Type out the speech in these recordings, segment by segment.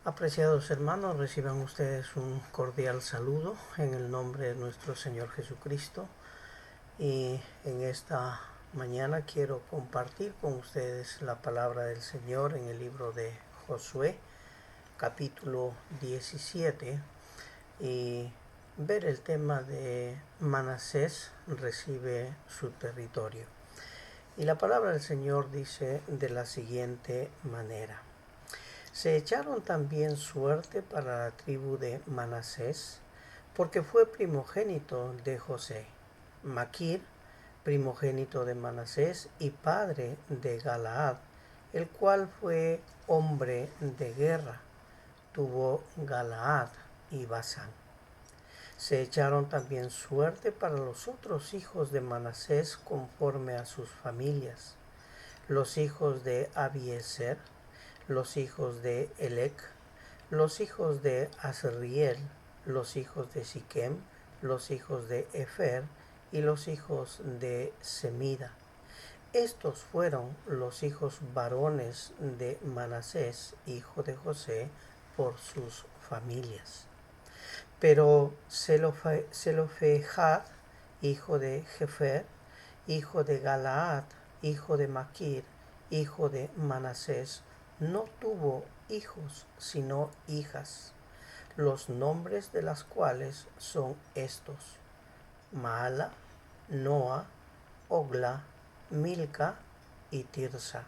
Apreciados hermanos, reciban ustedes un cordial saludo en el nombre de nuestro Señor Jesucristo. Y en esta mañana quiero compartir con ustedes la palabra del Señor en el libro de Josué, capítulo 17, y ver el tema de Manasés recibe su territorio. Y la palabra del Señor dice de la siguiente manera: se echaron también suerte para la tribu de Manasés, porque fue primogénito de José. Maquir, primogénito de Manasés y padre de Galaad, el cual fue hombre de guerra, tuvo Galaad y Basán. Se echaron también suerte para los otros hijos de Manasés conforme a sus familias: los hijos de Abiezer, los hijos de Elec, los hijos de Asriel, los hijos de Siquem, los hijos de Efer y los hijos de Semida. Estos fueron los hijos varones de Manasés, hijo de José, por sus familias. Pero Zelofehad, hijo de Jefer, hijo de Galaad, hijo de Maquir, hijo de Manasés, no tuvo hijos sino hijas, los nombres de las cuales son estos: Maala, Noa, Ogla, Milca y Tirsa.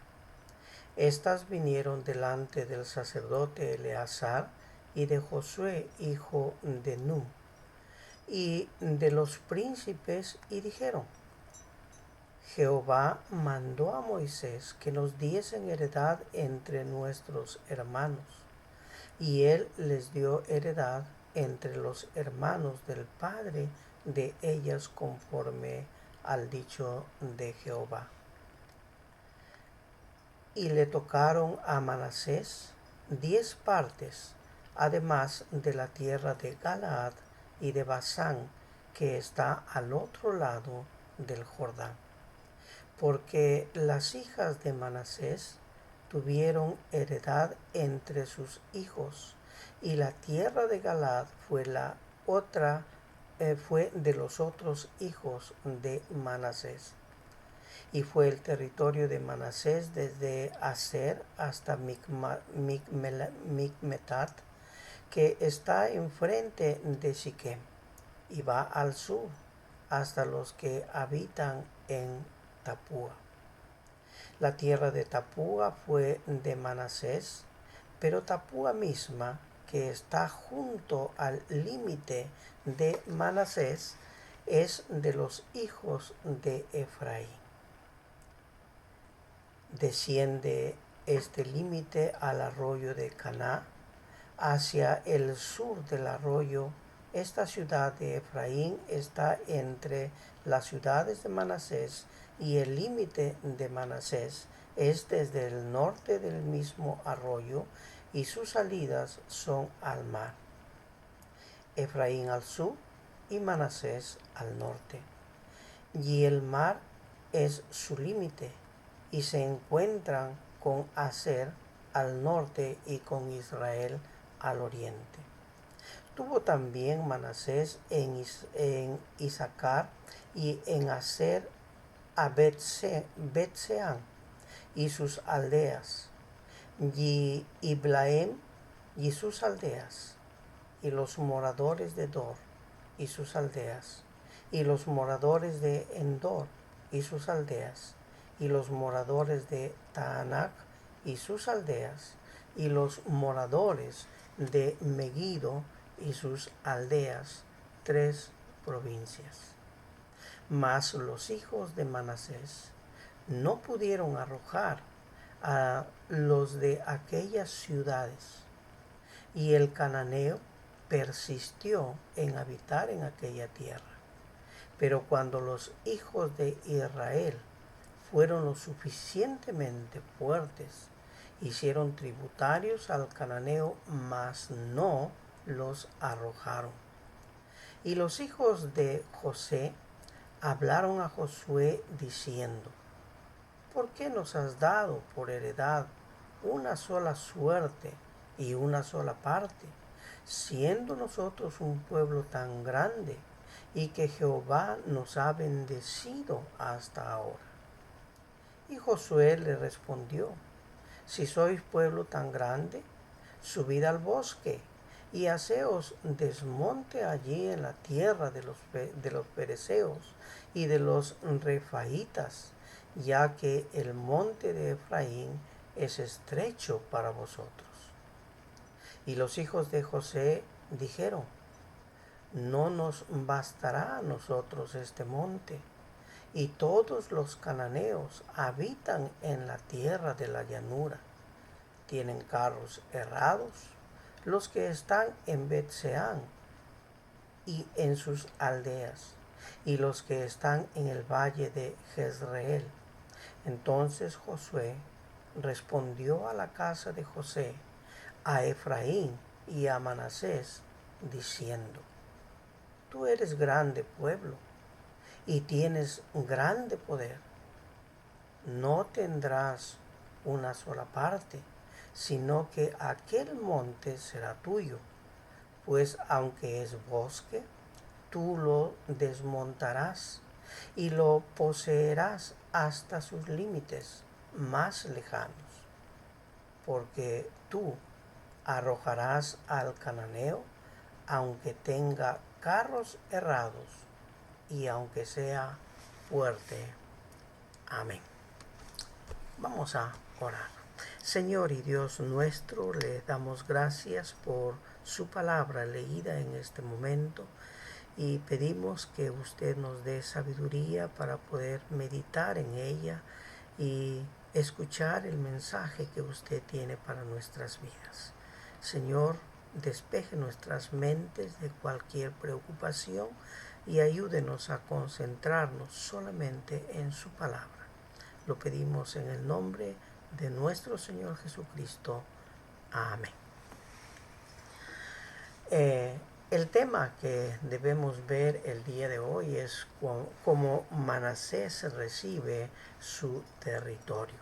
Estas vinieron delante del sacerdote Eleazar y de Josué, hijo de Nun, y de los príncipes, y dijeron: Jehová mandó a Moisés que nos diesen heredad entre nuestros hermanos, y él les dio heredad entre los hermanos del padre de ellas conforme al dicho de Jehová. Y le tocaron a Manasés 10 partes, además de la tierra de Galaad y de Basán, que está al otro lado del Jordán. Porque las hijas de Manasés tuvieron heredad entre sus hijos, y la tierra de Galaad fue de los otros hijos de Manasés. Y fue el territorio de Manasés desde Aser hasta Micmetat, que está enfrente de Siquem, y va al sur hasta los que habitan en Tapúa. La tierra de Tapúa fue de Manasés, pero Tapúa misma, que está junto al límite de Manasés, es de los hijos de Efraín. Desciende este límite al arroyo de Caná. Hacia el sur del arroyo, esta ciudad de Efraín está entre las ciudades de Manasés, y el límite de Manasés es desde el norte del mismo arroyo, y sus salidas son al mar. Efraín al sur y Manasés al norte. Y el mar es su límite, y se encuentran con Aser al norte y con Israel al oriente. Tuvo también Manasés en Isaacar y en Aser a Bet-Sean y sus aldeas, y Iblaem y sus aldeas, y los moradores de Dor y sus aldeas, y los moradores de Endor y sus aldeas, y los moradores de Taanac y sus aldeas, y los moradores de Megiddo y sus aldeas, 3 provincias. Mas los hijos de Manasés no pudieron arrojar a los de aquellas ciudades, y el cananeo persistió en habitar en aquella tierra. Pero cuando los hijos de Israel fueron lo suficientemente fuertes, hicieron tributarios al cananeo, mas no los arrojaron. Y los hijos de José hablaron a Josué diciendo: ¿por qué nos has dado por heredad una sola suerte, y una sola parte, siendo nosotros un pueblo tan grande y que Jehová nos ha bendecido hasta ahora? Y Josué le respondió: si sois pueblo tan grande, subid al bosque y haceos desmonte allí en la tierra de los pereceos y de los refaitas, ya que el monte de Efraín es estrecho para vosotros. Y los hijos de José dijeron: no nos bastará a nosotros este monte, y todos los cananeos habitan en la tierra de la llanura. Tienen carros herrados los que están en Bet-Seán y en sus aldeas, y los que están en el valle de Jezreel. Entonces Josué respondió a la casa de José, a Efraín y a Manasés, diciendo: tú eres grande pueblo y tienes grande poder. No tendrás una sola parte, sino que aquel monte será tuyo, pues aunque es bosque, tú lo desmontarás y lo poseerás hasta sus límites más lejanos, porque tú arrojarás al cananeo, aunque tenga carros herrados y aunque sea fuerte. Amén. Vamos a orar. Señor y Dios nuestro, le damos gracias por su palabra leída en este momento y pedimos que usted nos dé sabiduría para poder meditar en ella y escuchar el mensaje que usted tiene para nuestras vidas. Señor, despeje nuestras mentes de cualquier preocupación y ayúdenos a concentrarnos solamente en su palabra. Lo pedimos en el nombre de nuestro Señor Jesucristo. Amén. El tema que debemos ver el día de hoy es cómo Manasés recibe su territorio.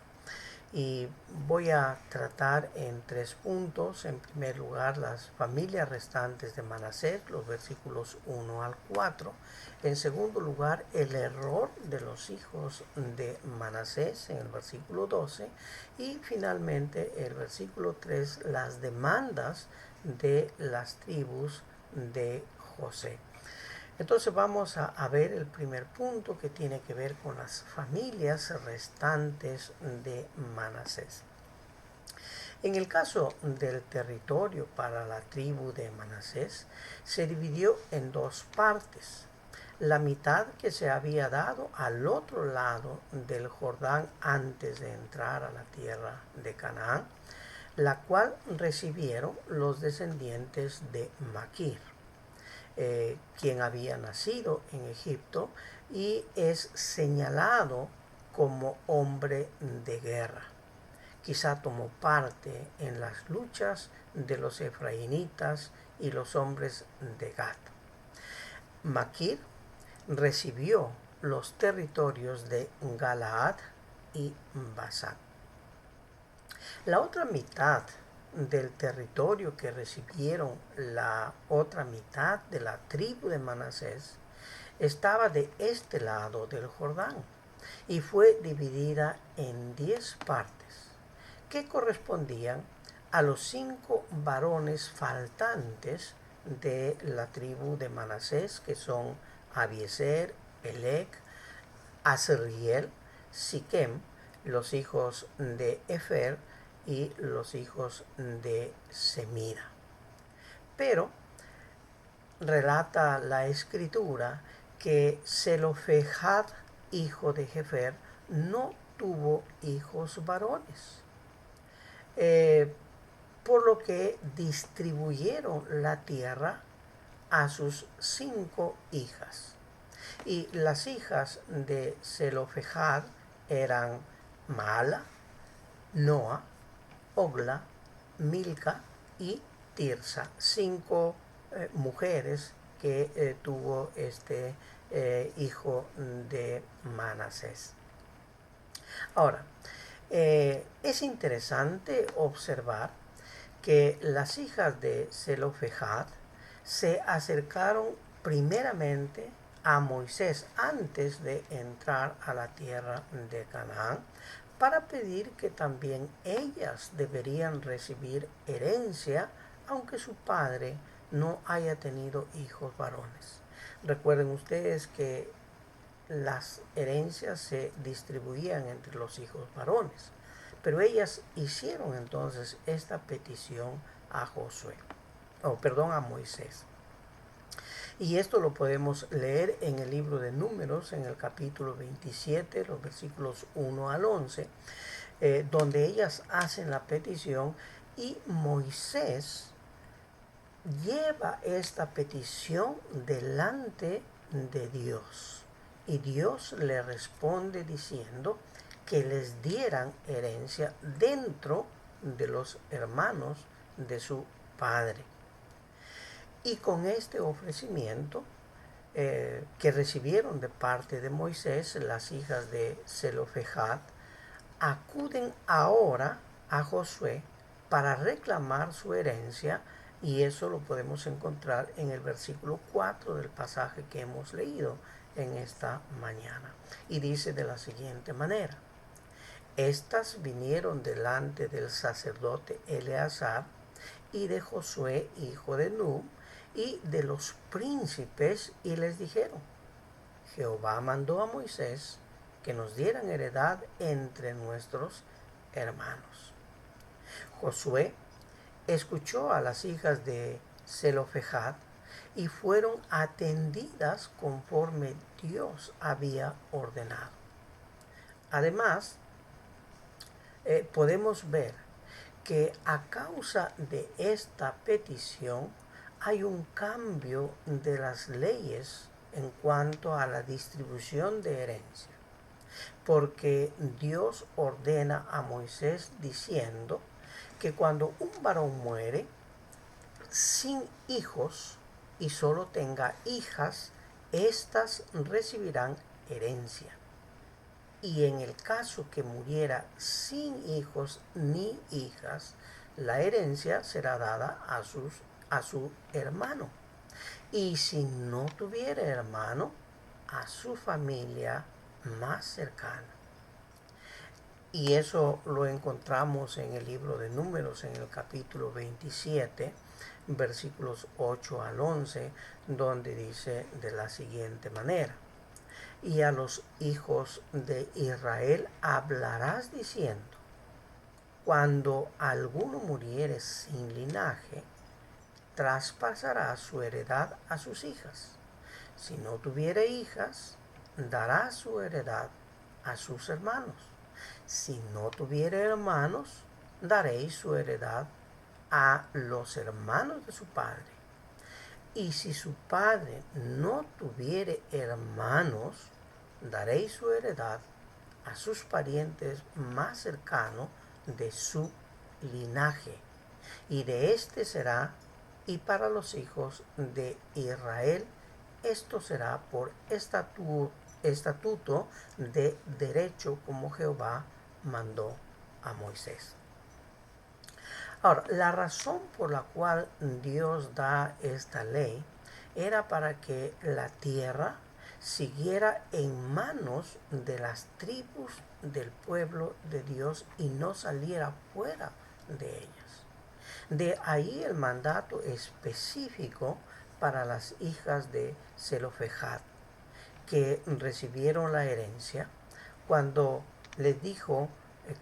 Y voy a tratar en 3 puntos. En primer lugar, las familias restantes de Manasés, los versículos 1 al 4. En segundo lugar, el error de los hijos de Manasés en el versículo 12. Y finalmente, el versículo 3, las demandas de las tribus de José. Entonces vamos a ver el primer punto, que tiene que ver con las familias restantes de Manasés. En el caso del territorio para la tribu de Manasés, se dividió en 2 partes. La mitad que se había dado al otro lado del Jordán antes de entrar a la tierra de Canaán, la cual recibieron los descendientes de Maquir, quien había nacido en Egipto y es señalado como hombre de guerra. Quizá tomó parte en las luchas de los efraínitas y los hombres de Gad. Maquir recibió los territorios de Galaad y Basán. La otra mitad del territorio que recibieron la otra mitad de la tribu de Manasés estaba de este lado del Jordán y fue dividida en 10 partes que correspondían a los 5 varones faltantes de la tribu de Manasés, que son Abiezer, Elec, Asriel, Siquem, los hijos de Efer y los hijos de Semida. Pero relata la escritura que Zelofehad, hijo de Jefer, no tuvo hijos varones, por lo que distribuyeron la tierra a sus 5 hijas. Y las hijas de Zelofehad eran Maala, Noa, Ogla, Milca y Tirsa, 5 mujeres que tuvo este hijo de Manasés. Ahora, es interesante observar que las hijas de Zelofejad se acercaron primeramente a Moisés antes de entrar a la tierra de Canaán para pedir que también ellas deberían recibir herencia, aunque su padre no haya tenido hijos varones. Recuerden ustedes que las herencias se distribuían entre los hijos varones, pero ellas hicieron entonces esta petición a Josué, a Moisés. Y esto lo podemos leer en el libro de Números, en el capítulo 27, los versículos 1 al 11, donde ellas hacen la petición y Moisés lleva esta petición delante de Dios. Y Dios le responde diciendo que les dieran herencia dentro de los hermanos de su padre. Y con este ofrecimiento que recibieron de parte de Moisés, las hijas de Zelofejad acuden ahora a Josué para reclamar su herencia, y eso lo podemos encontrar en el versículo 4 del pasaje que hemos leído en esta mañana. Y dice de la siguiente manera: estas vinieron delante del sacerdote Eleazar y de Josué, hijo de Nun, y de los príncipes, y les dijeron: Jehová mandó a Moisés que nos dieran heredad entre nuestros hermanos. Josué escuchó a las hijas de Zelofejad y fueron atendidas conforme Dios había ordenado. Además, podemos ver que a causa de esta petición hay un cambio de las leyes en cuanto a la distribución de herencia, porque Dios ordena a Moisés diciendo que cuando un varón muere sin hijos y solo tenga hijas, éstas recibirán herencia. Y en el caso que muriera sin hijos ni hijas, la herencia será dada a su hermano. Y si no tuviera hermano, a su familia más cercana. Y eso lo encontramos en el libro de Números, en el capítulo 27, versículos 8 al 11, donde dice de la siguiente manera: y a los hijos de Israel hablarás diciendo: cuando alguno muriere sin linaje, traspasará su heredad a sus hijas. Si no tuviere hijas, dará su heredad a sus hermanos. Si no tuviere hermanos, daréis su heredad a los hermanos de su padre. Y si su padre no tuviere hermanos, daréis su heredad a sus parientes más cercanos de su linaje. Y de éste será, y para los hijos de Israel, esto será por estatuto de derecho, como Jehová mandó a Moisés. Ahora, la razón por la cual Dios da esta ley era para que la tierra siguiera en manos de las tribus del pueblo de Dios y no saliera fuera de ellas. De ahí el mandato específico para las hijas de Zelofejad, que recibieron la herencia, cuando les dijo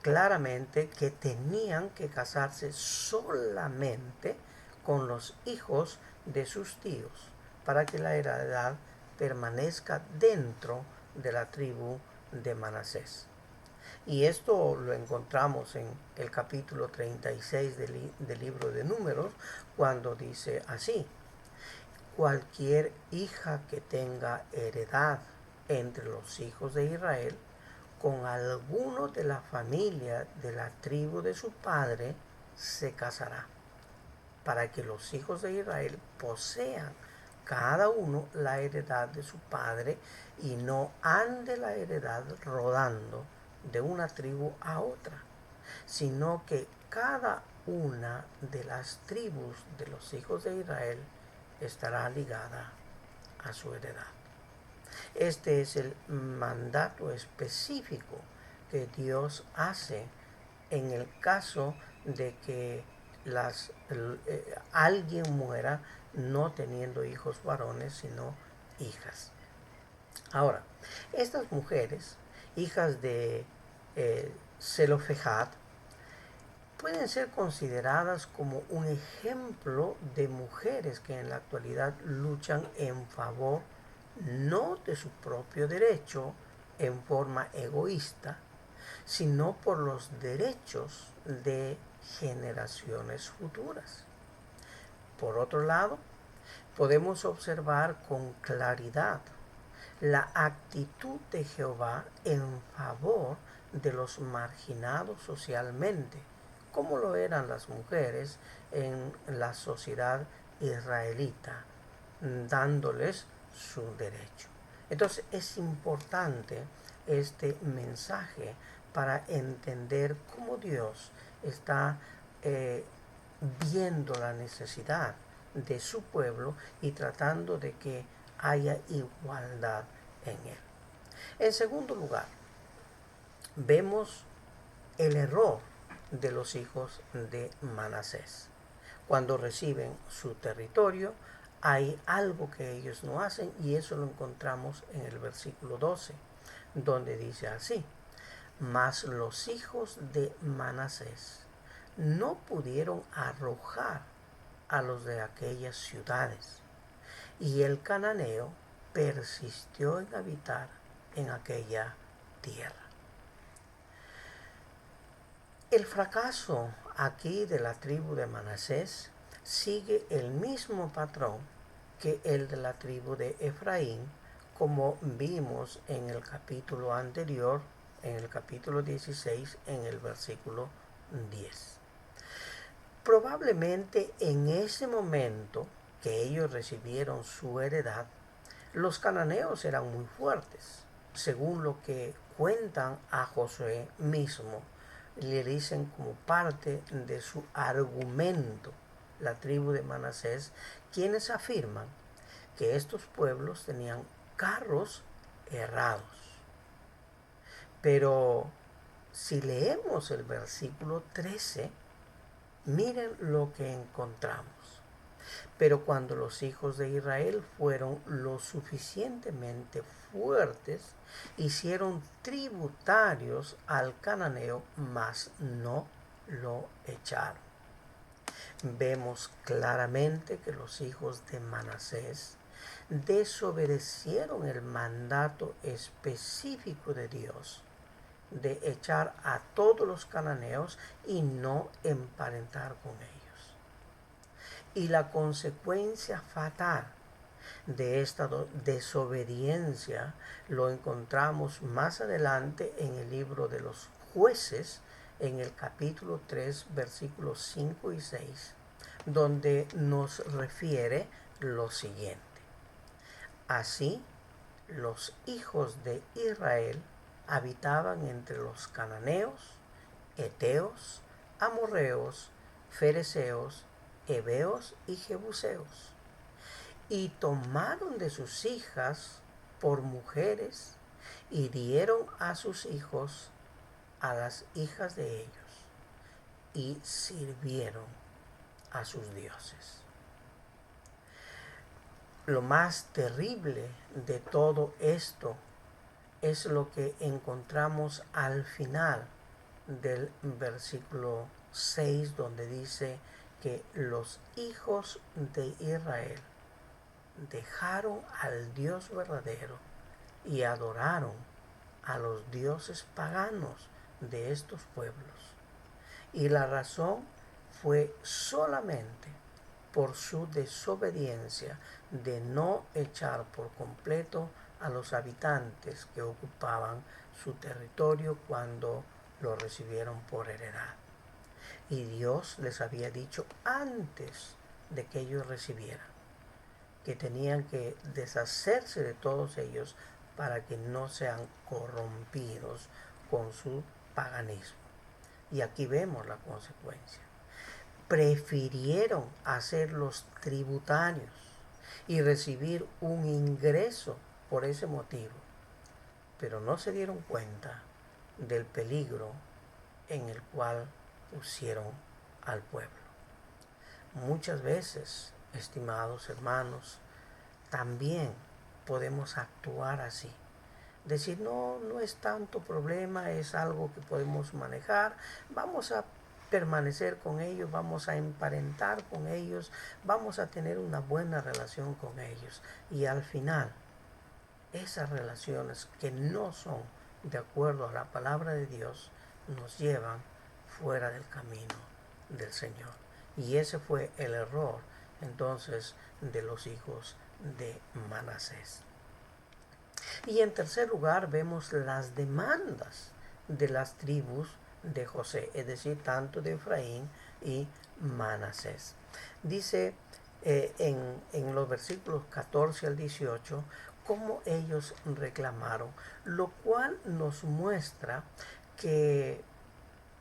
claramente que tenían que casarse solamente con los hijos de sus tíos para que la heredad permanezca dentro de la tribu de Manasés. Y esto lo encontramos en el capítulo 36 del libro de Números, cuando dice así: cualquier hija que tenga heredad entre los hijos de Israel con alguno de la familia de la tribu de su padre se casará, para que los hijos de Israel posean cada uno la heredad de su padre y no ande la heredad rodando de una tribu a otra, sino que cada una de las tribus de los hijos de Israel estará ligada a su heredad. Este es el mandato específico que Dios hace en el caso de que alguien muera no teniendo hijos varones, sino hijas. Ahora, estas mujeres, hijas de Zelofejad, pueden ser consideradas como un ejemplo de mujeres que en la actualidad luchan en favor no de su propio derecho en forma egoísta, sino por los derechos de generaciones futuras. Por otro lado, podemos observar con claridad la actitud de Jehová en favor de los marginados socialmente, como lo eran las mujeres en la sociedad israelita, dándoles su derecho. Entonces es importante este mensaje para entender cómo Dios está viendo la necesidad de su pueblo y tratando de que haya igualdad en él. En segundo lugar, vemos el error de los hijos de Manasés. Cuando reciben su territorio, hay algo que ellos no hacen y eso lo encontramos en el versículo 12, donde dice así: mas los hijos de Manasés no pudieron arrojar a los de aquellas ciudades, y el cananeo persistió en habitar en aquella tierra. El fracaso aquí de la tribu de Manasés sigue el mismo patrón que el de la tribu de Efraín, como vimos en el capítulo anterior, en el capítulo 16, en el versículo 10. Probablemente en ese momento que ellos recibieron su heredad, los cananeos eran muy fuertes, según lo que cuentan a Josué mismo. Le dicen como parte de su argumento la tribu de Manasés, quienes afirman que estos pueblos tenían carros errados. Pero si leemos el versículo 13, miren lo que encontramos. Pero cuando los hijos de Israel fueron lo suficientemente fuertes, hicieron tributarios al cananeo, mas no lo echaron. Vemos claramente que los hijos de Manasés desobedecieron el mandato específico de Dios de echar a todos los cananeos y no emparentar con ellos. Y la consecuencia fatal de esta desobediencia lo encontramos más adelante en el libro de los Jueces, en el capítulo 3, versículos 5 y 6, donde nos refiere lo siguiente: así los hijos de Israel habitaban entre los cananeos, heteos, amorreos, fereceos, heveos y jebuseos, y tomaron de sus hijas por mujeres y dieron a sus hijos a las hijas de ellos y sirvieron a sus dioses. Lo más terrible de todo esto es lo que encontramos al final del versículo 6, donde dice que los hijos de Israel dejaron al Dios verdadero y adoraron a los dioses paganos de estos pueblos. Y la razón fue solamente por su desobediencia de no echar por completo a los habitantes que ocupaban su territorio cuando lo recibieron por heredad. Y Dios les había dicho antes de que ellos recibieran que tenían que deshacerse de todos ellos para que no sean corrompidos con su paganismo. Y aquí vemos la consecuencia. prefirieron hacer los tributarios y recibir un ingreso por ese motivo, pero no se dieron cuenta del peligro en el cual pusieron al pueblo. Muchas veces, estimados hermanos, también podemos actuar así. Decir, no, no es tanto problema, es algo que podemos manejar, vamos a permanecer con ellos, vamos a emparentar con ellos, vamos a tener una buena relación con ellos. Y al final, esas relaciones que no son de acuerdo a la palabra de Dios, nos llevan fuera del camino del Señor. Y ese fue el error entonces de los hijos de Manasés. Y en tercer lugar vemos las demandas de las tribus de José, es decir, tanto de Efraín y Manasés. Dice en los versículos 14 al 18 cómo ellos reclamaron, lo cual nos muestra que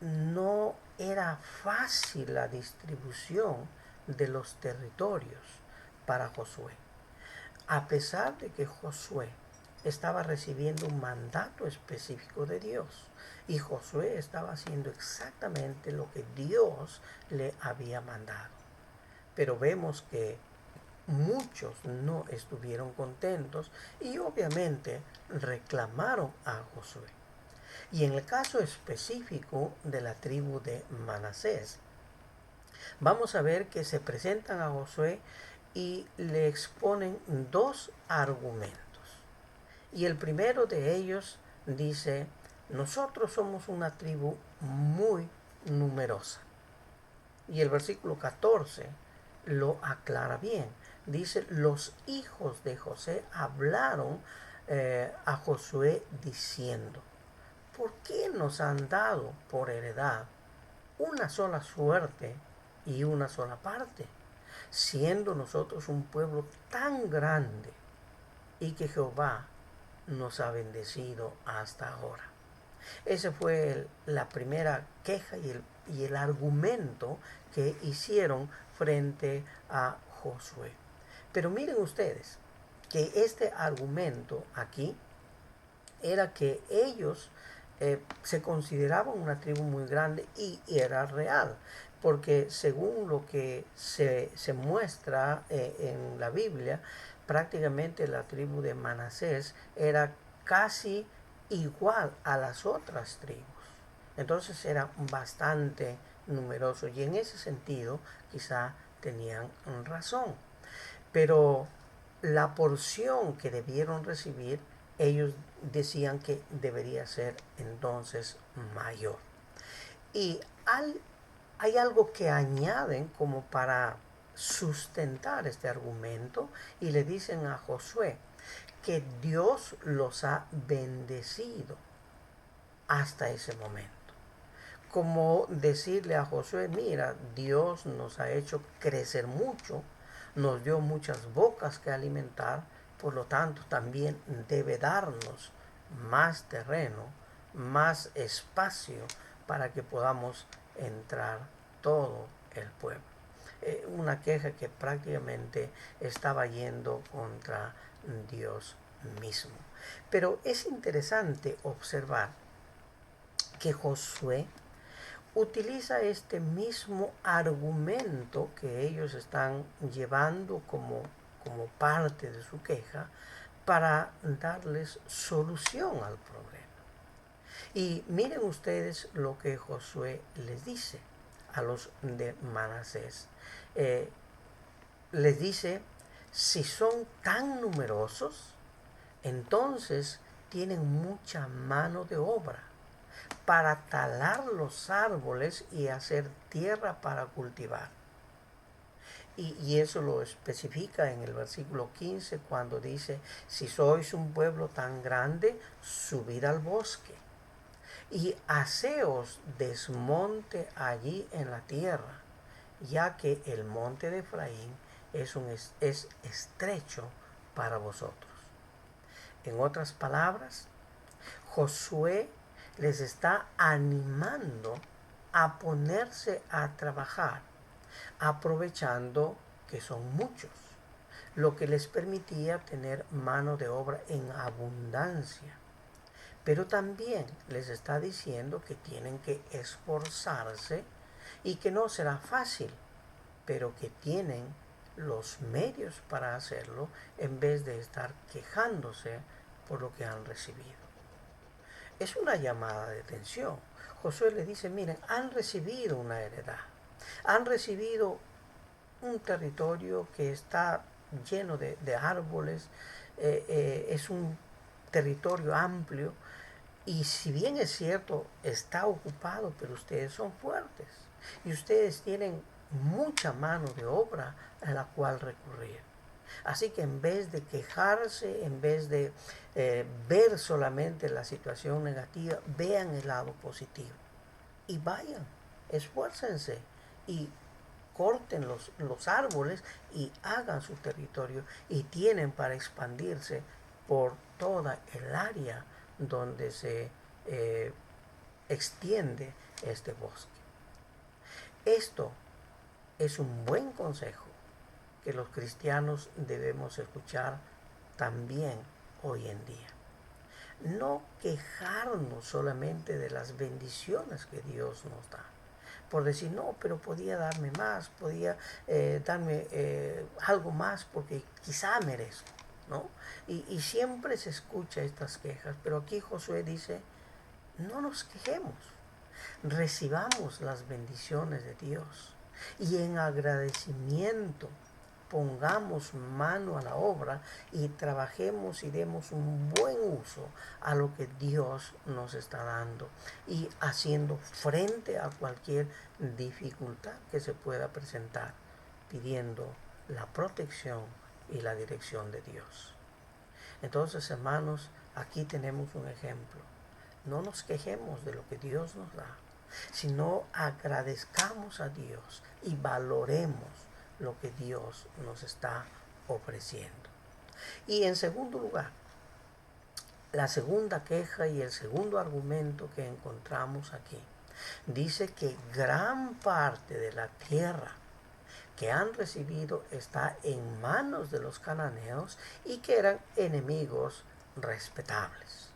no era fácil la distribución de los territorios para Josué. A pesar de que Josué estaba recibiendo un mandato específico de Dios y Josué estaba haciendo exactamente lo que Dios le había mandado. Pero vemos que muchos no estuvieron contentos y obviamente reclamaron a Josué. Y en el caso específico de la tribu de Manasés, vamos a ver que se presentan a Josué y le exponen dos argumentos. Y el primero de ellos dice, nosotros somos una tribu muy numerosa. Y el versículo 14 lo aclara bien. Dice, los hijos de José hablaron a Josué diciendo, ¿por qué nos han dado por heredad una sola suerte y una sola parte, siendo nosotros un pueblo tan grande y que Jehová nos ha bendecido hasta ahora? Ese fue la primera queja y el argumento que hicieron frente a Josué. Pero miren ustedes que este argumento aquí era que ellos se consideraban una tribu muy grande y era real, porque según lo que se muestra en la Biblia, prácticamente la tribu de Manasés era casi igual a las otras tribus. Entonces era bastante numeroso y en ese sentido quizá tenían razón. Pero la porción que debieron recibir, ellos decían que debería ser entonces mayor. Y hay algo que añaden como para sustentar este argumento y le dicen a Josué que Dios los ha bendecido hasta ese momento. Como decirle a Josué, mira, Dios nos ha hecho crecer mucho, nos dio muchas bocas que alimentar, por lo tanto también debe darnos más terreno, más espacio para que podamos entrar todo el pueblo. Una queja que prácticamente estaba yendo contra Dios mismo. Pero es interesante observar que Josué utiliza este mismo argumento que ellos están llevando como parte de su queja para darles solución al problema. Y miren ustedes lo que Josué les dice a los de Manasés. Les dice, si son tan numerosos, entonces tienen mucha mano de obra para talar los árboles y hacer tierra para cultivar. Y eso lo especifica en el versículo 15 cuando dice, si sois un pueblo tan grande, subid al bosque y haceos desmonte allí en la tierra, ya que el monte de Efraín es estrecho para vosotros. En otras palabras, Josué les está animando a ponerse a trabajar aprovechando que son muchos, lo que les permitía tener mano de obra en abundancia. Pero también les está diciendo que tienen que esforzarse y que no será fácil, pero que tienen los medios para hacerlo en vez de estar quejándose por lo que han recibido. Es una llamada de atención. Josué le dice, miren, han recibido una heredad, han recibido un territorio que está lleno de árboles, es un territorio amplio y si bien es cierto, está ocupado, pero ustedes son fuertes y ustedes tienen mucha mano de obra a la cual recurrir. Así que en vez de quejarse, en vez de ver solamente la situación negativa, vean el lado positivo y vayan, esfuércense y corten los árboles y hagan su territorio y tienen para expandirse por toda el área donde se extiende este bosque. Esto es un buen consejo que los cristianos debemos escuchar también hoy en día. No quejarnos solamente de las bendiciones que Dios nos da. Por decir, no, pero podía darme más, podía darme algo más porque quizá merezco, ¿no? Y siempre se escucha estas quejas, pero aquí Josué dice, no nos quejemos, recibamos las bendiciones de Dios y en agradecimiento pongamos mano a la obra y trabajemos y demos un buen uso a lo que Dios nos está dando y haciendo frente a cualquier dificultad que se pueda presentar, pidiendo la protección y la dirección de Dios. Entonces, hermanos, aquí tenemos un ejemplo. No nos quejemos de lo que Dios nos da, sino agradezcamos a Dios y valoremos lo que Dios nos está ofreciendo. Y en segundo lugar, la segunda queja y el segundo argumento que encontramos aquí, dice que gran parte de la tierra que han recibido está en manos de los cananeos y que eran enemigos respetables.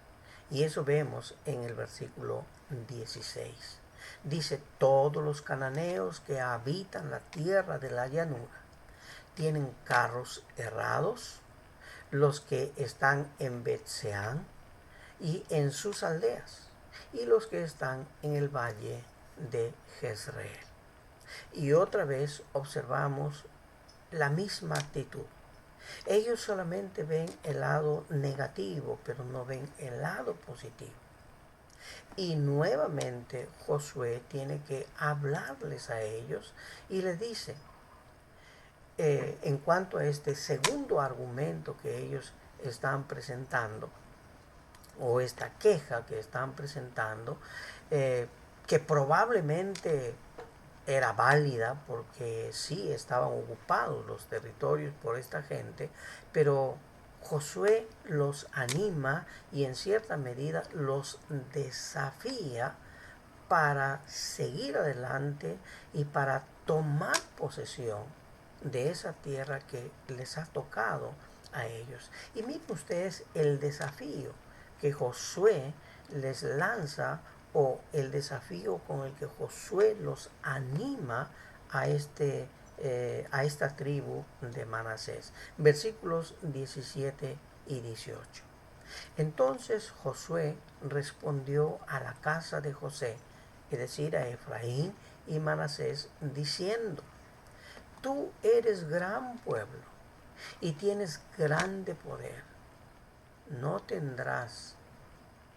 Y eso vemos en el versículo 16. Dice, todos los cananeos que habitan la tierra de la llanura tienen carros errados, los que están en Betseán y en sus aldeas, y los que están en el valle de Jezreel. Y otra vez observamos la misma actitud. Ellos solamente ven el lado negativo, pero no ven el lado positivo. Y nuevamente Josué tiene que hablarles a ellos y les dice, en cuanto a este segundo argumento que ellos están presentando, o esta queja que están presentando, que probablemente era válida porque sí estaban ocupados los territorios por esta gente, pero Josué los anima y en cierta medida los desafía para seguir adelante y para tomar posesión de esa tierra que les ha tocado a ellos. Y miren ustedes el desafío que Josué les lanza o el desafío con el que Josué los anima a, a esta tribu de Manasés. Versículos 17 y 18. Entonces Josué respondió a la casa de José, es decir, a Efraín y Manasés, diciendo, tú eres gran pueblo y tienes grande poder. No tendrás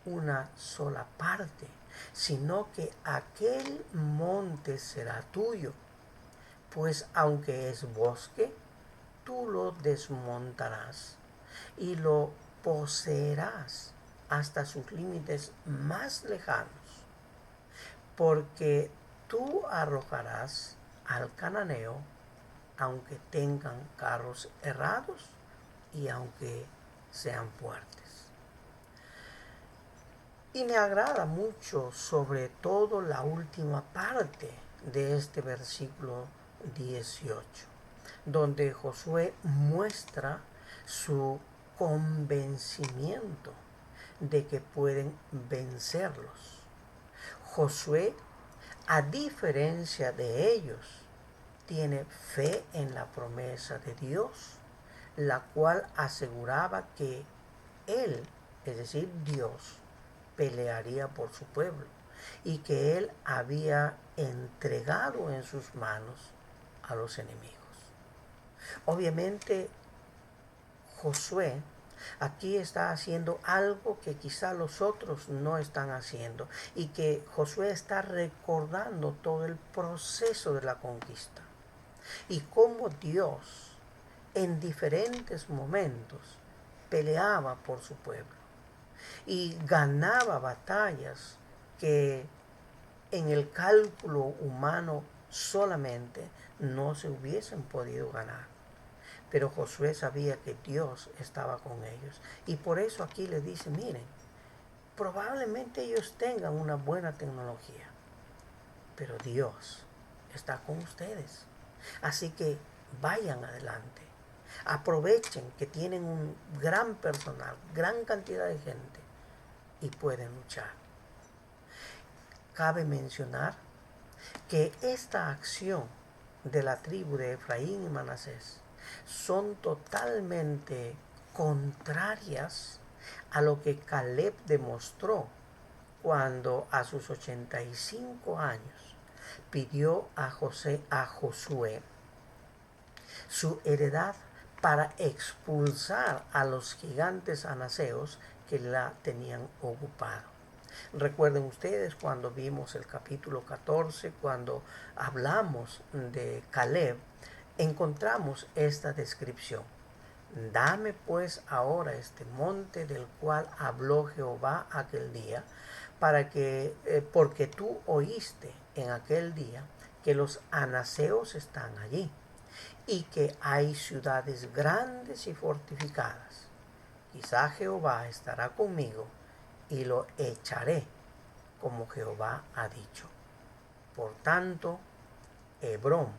una sola parte, sino que aquel monte será tuyo, pues aunque es bosque, tú lo desmontarás y lo poseerás hasta sus límites más lejanos, porque tú arrojarás al cananeo, aunque tengan carros errados y aunque sean fuertes. Y me agrada mucho sobre todo la última parte de este versículo 18, donde Josué muestra su convencimiento de que pueden vencerlos. Josué, a diferencia de ellos, tiene fe en la promesa de Dios, la cual aseguraba que Él, es decir, Dios, pelearía por su pueblo y que Él había entregado en sus manos a los enemigos. Obviamente, Josué aquí está haciendo algo que quizá los otros no están haciendo y que Josué está recordando todo el proceso de la conquista y cómo Dios en diferentes momentos peleaba por su pueblo y ganaba batallas que en el cálculo humano solamente no se hubiesen podido ganar. Pero Josué sabía que Dios estaba con ellos. Y por eso aquí le dice, miren, probablemente ellos tengan una buena tecnología, pero Dios está con ustedes. Así que vayan adelante. Aprovechen que tienen un gran personal, gran cantidad de gente y pueden luchar. Cabe mencionar que esta acción de la tribu de Efraín y Manasés son totalmente contrarias a lo que Caleb demostró cuando a sus 85 años pidió a Josué su heredad para expulsar a los gigantes anaseos que la tenían ocupado. Recuerden ustedes cuando vimos el capítulo 14, cuando hablamos de Caleb, encontramos esta descripción. Dame pues ahora este monte del cual habló Jehová aquel día, porque tú oíste en aquel día que los anaseos están allí y que hay ciudades grandes y fortificadas. Quizá Jehová estará conmigo y lo echaré, como Jehová ha dicho. Por tanto, Hebrón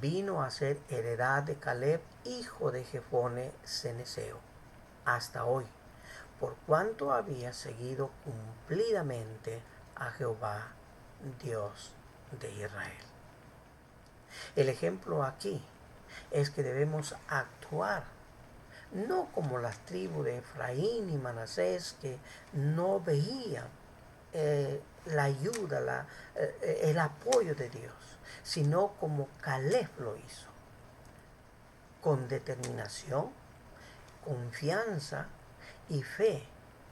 vino a ser heredad de Caleb, hijo de Jefone Ceneseo, hasta hoy, por cuanto había seguido cumplidamente a Jehová, Dios de Israel. El ejemplo aquí es que debemos actuar no como las tribus de Efraín y Manasés que no veían la ayuda, el apoyo de Dios, sino como Caleb lo hizo, con determinación, confianza y fe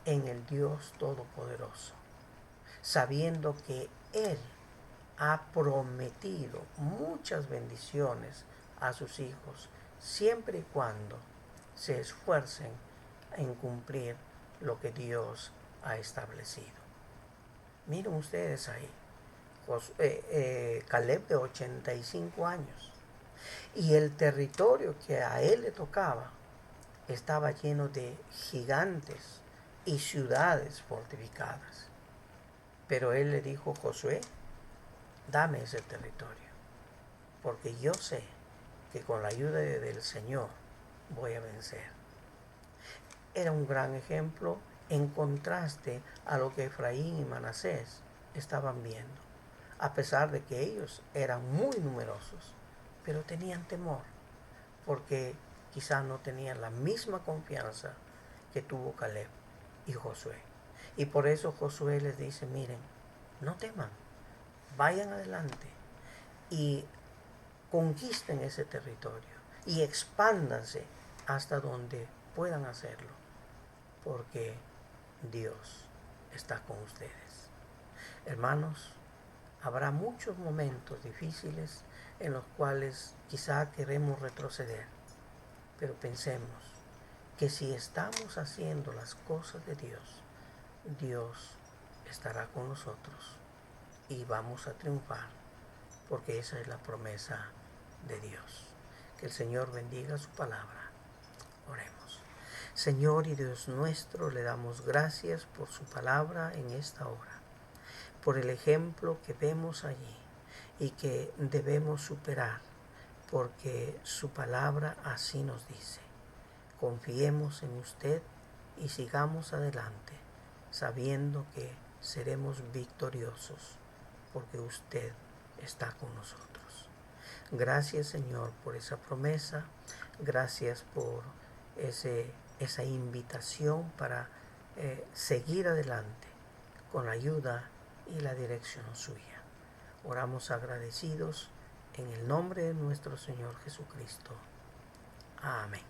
en el Dios Todopoderoso, sabiendo que Él ha prometido muchas bendiciones a sus hijos, siempre y cuando se esfuercen en cumplir lo que Dios ha establecido. Miren ustedes ahí, Caleb de 85 años, y el territorio que a él le tocaba estaba lleno de gigantes y ciudades fortificadas. Pero él le dijo, Josué, dame ese territorio, porque yo sé que con la ayuda del Señor voy a vencer. Era un gran ejemplo en contraste a lo que Efraín y Manasés estaban viendo, a pesar de que ellos eran muy numerosos, pero tenían temor, porque quizás no tenían la misma confianza que tuvo Caleb y Josué. Y por eso Josué les dice, miren, no teman, vayan adelante y conquisten ese territorio y expándanse hasta donde puedan hacerlo, porque Dios está con ustedes. Hermanos, habrá muchos momentos difíciles en los cuales quizá queremos retroceder, pero pensemos que si estamos haciendo las cosas de Dios, Dios estará con nosotros y vamos a triunfar, porque esa es la promesa de Dios. Que el Señor bendiga su palabra. Oremos. Señor y Dios nuestro, le damos gracias por su palabra en esta hora, por el ejemplo que vemos allí y que debemos superar porque su palabra así nos dice. Confiemos en usted y sigamos adelante, sabiendo que seremos victoriosos, porque usted está con nosotros. Gracias, Señor, por esa promesa. Gracias por esa invitación para seguir adelante con la ayuda y la dirección suya. Oramos agradecidos en el nombre de nuestro Señor Jesucristo. Amén.